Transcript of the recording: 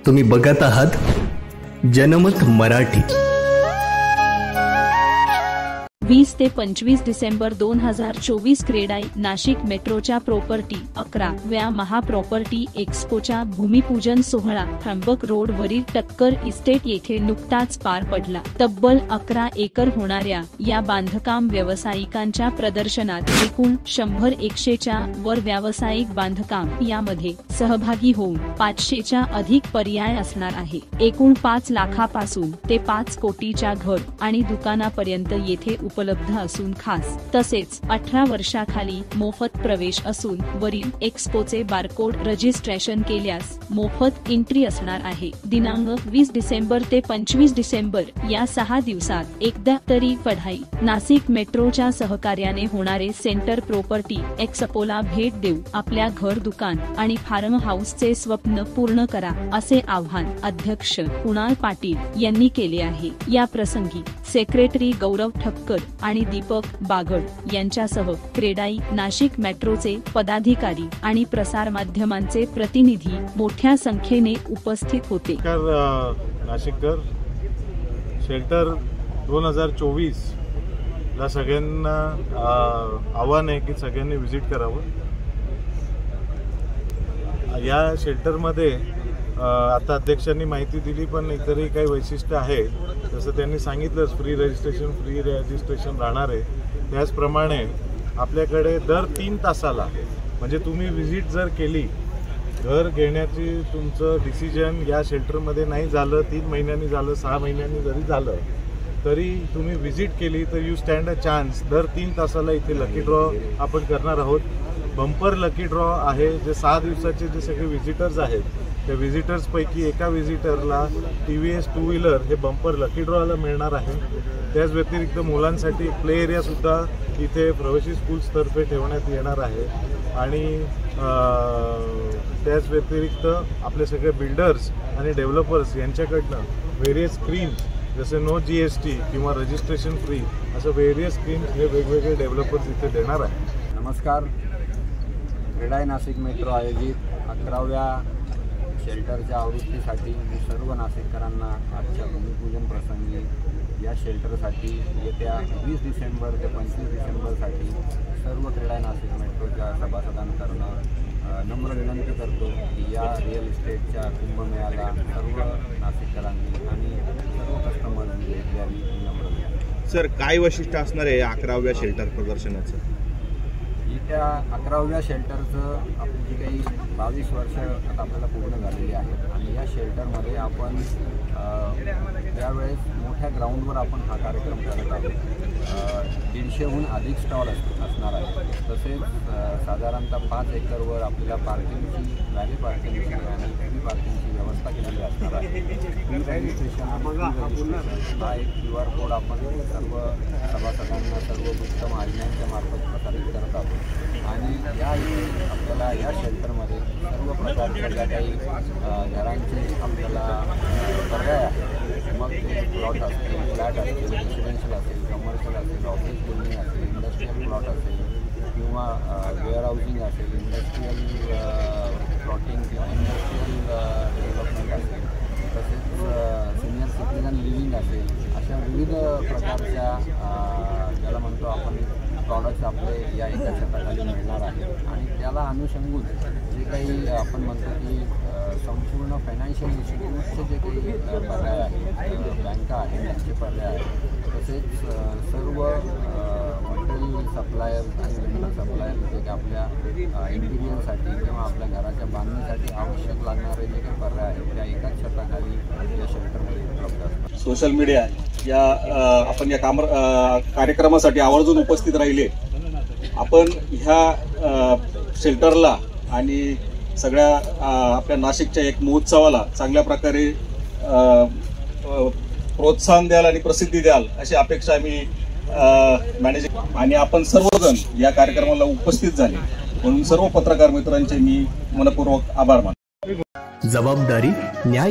तुम्ही बघत आहात जनमत मराठी। 20 ते 25 डिसेंबर 2024 क्रेडाई नाशिक मेट्रोच्या प्रॉपर्टी 11व्या महाप्रॉपर्टी एक्स्पोच्या भूमिपूजन सोहळा त्र्यंबक रोड वरील टक्कर इस्टेट येथे नुकताच पार पडला। तब्बल 11 एकर होणाऱ्या या बांधकाम व्यावसायिकांच्या प्रदर्शनात एकूण 100-100च्या वर व्यावसायिक बांधकाम यामध्ये सहभागी होऊन 500च्या अधिक पर्याय असणार आहे। एकूण 5 लाखापासून ते 5 कोटीच्या घर आणि दुकानापर्यंत येथे उपलब्ध असून खास तसेच 18 वर्षाखाली मोफत प्रवेश असून वरील एक्स्पोचे बारकोड रजिस्ट्रेशन केल्यास मोफत एंट्री असणार आहे। दिनांक 20 डिसेंबर ते 25 डिसेंबर या 6 दिवसात एकदा तरी पढाई नाशिक मेट्रोच्या सहकार्याने होणारे सेंटर प्रॉपर्टी एक्स्पोला भेट देऊ आपल्या घर दुकान आणि फार्म हाऊसचे स्वप्न पूर्ण करा असे आवाहन अध्यक्ष कुणाल पाटील यांनी केले आहे। या प्रसंगी सेक्रेटरी गौरव ठक्कर आणि दीपक बागड यांच्यासह क्रेडाई नाशिक मेट्रोचे पदाधिकारी आणि प्रसार माध्यमांचे प्रतिनिधी मोठ्या संख्येने उपस्थित होते। नाशिककर शेल्टर 2024 ला सगळ्यांना आव्हान आहे की सगळ्यांनी व्हिजिट करावं। या शेल्टरमध्ये आता अध्यक्षांनी माहिती दिली, पण इतरही काही वैशिष्ट्य आहे जसं त्यांनी सांगितलंच फ्री रजिस्ट्रेशन राहणार आहे। त्याचप्रमाणे आपल्याकडे दर 3 तासाला म्हणजे तुम्ही व्हिजिट जर केली, घर घेण्याची तुमचं डिसिजन या शेल्टरमध्ये नाही झालं, 3 महिन्यांनी झालं, 6 महिन्यांनी जरी झालं तरी तुम्ही व्हिजिट केली तर यू स्टँड अ चान्स। दर 3 तासाला इथे लकी ड्रॉ आपण करणार आहोत। बंपर लकी ड्रॉ आहे। जे 6 दिवसाचे जे सगळे व्हिजिटर्स आहेत त्या व्हिजिटर्सपैकी एका व्हिजिटरला TVS 2 व्हीलर हे बंपर लकी ड्रॉला मिळणार आहे। त्याच व्यतिरिक्त मुलांसाठी प्ले एरियासुद्धा इथे प्रवेशी स्कूल्सतर्फे ठेवण्यात येणार आहे। आणि त्याच व्यतिरिक्त आपले सगळे बिल्डर्स आणि डेव्हलपर्स यांच्याकडनं व्हेरियस स्कीम्स जसे नो GST किंवा रजिस्ट्रेशन फ्री असं व्हेरियस स्कीम्स हे वेगवेगळे डेव्हलपर्स इथे देणार आहे। नमस्कार। क्रेडाई नाशिक मेट्रो आयोजित 11व्या शेल्टरच्या आवृत्तीसाठी मी सर्व नाशिककरांना आजच्या भूमिपूजन प्रसंगी या शेल्टरसाठी येत्या 20 डिसेंबर ते 25 डिसेंबरसाठी सर्व क्रेडाई नाशिक मेट्रोच्या सभासदांकडून नम्र विनंती करतो की या रिअल इस्टेटच्या कुंभमेळ्याला सर्व नाशिककरांनी आणि सर्व कस्टमर्सनी भेट द्यावी ही नम्र विनंती। सर, काय वैशिष्ट्य असणार आहे 11व्या शेल्टर प्रदर्शनाचं? येत्या 11व्या शेल्टरचं आपली जी काही 22 वर्ष आता आपल्याला पूर्ण झालेली आहेत आणि या शेल्टरमध्ये आपण त्यावेळेस मोठ्या ग्राउंडवर आपण हा कार्यक्रम करत आहोत। 150हून अधिक स्टॉल असणार आहे। तसेच साधारणतः 5 एकरवर आपल्याला पार्किंगची व्हॅली पार्किंगची आणि फ्री पार्किंगची व्यवस्था केलेली असणार आहे। फ्री रजिस्ट्रेशन हा एक QR कोड आपण सर्व सभासदांना सर्व वृत्त माध्यमांच्या मार्फत प्रसारित करत आहोत। आणि याही आपल्याला या शेल्टरमध्ये सर्व प्रकारच्या ज्या काही घरांचे आपल्याला पर्याय आहे, मग ते प्लॉट असतील, फ्लॅट असतील, रेसिडेन्शियल असेल, कमर्शियल असेल, ऑफिस बिल्डिंग असेल, इंडस्ट्रियल प्लॉट असेल किंवा वेअरहाऊसिंग असेल, इंडस्ट्रियल प्लॉटिंग किंवा इंडस्ट्रियल डेव्हलपमेंट असेल, तसेच सिनियर सिटीजन लिव्हिंग असेल, अशा विविध प्रकारच्या ज्याला म्हणतो आपण प्रॉडक्ट्स आपले या एका छताखाली मिळणार आहेत। आणि त्याला अनुषंगून जे काही आपण म्हणतो की संपूर्ण फायनान्शियल इन्स्टिट्यूटचे जे काही पर्याय आहेत, बँका आहेत त्यांचे पर्याय आहेत, तसेच सर्व मटेरियल सप्लायर आणि वेंडर सप्लायर जे काही आपल्या इंटिरियरसाठी किंवा आपल्या घराच्या बांधणीसाठी आवश्यक लागणारे जे काही पर्याय आहेत त्या एकाच छताखाली या शेल्टरमध्ये उपलब्ध असतात। सोशल मीडिया या आपण या कार्यक्रमासाठी आवर्जून उपस्थित राहिले। आपण ह्या शेल्टरला आणि सगळ्या आपल्या नाशिकच्या एक महोत्सवाला चांगल्या प्रकारे प्रोत्साहन द्याल आणि प्रसिद्धी द्याल अशी अपेक्षा आम्ही मॅनेजिंग आणि आपण सर्वजण या कार्यक्रमाला उपस्थित झाले म्हणून सर्व पत्रकार मित्रांचे मी मनपूर्वक आभार मानतो। जबाबदारी न्याय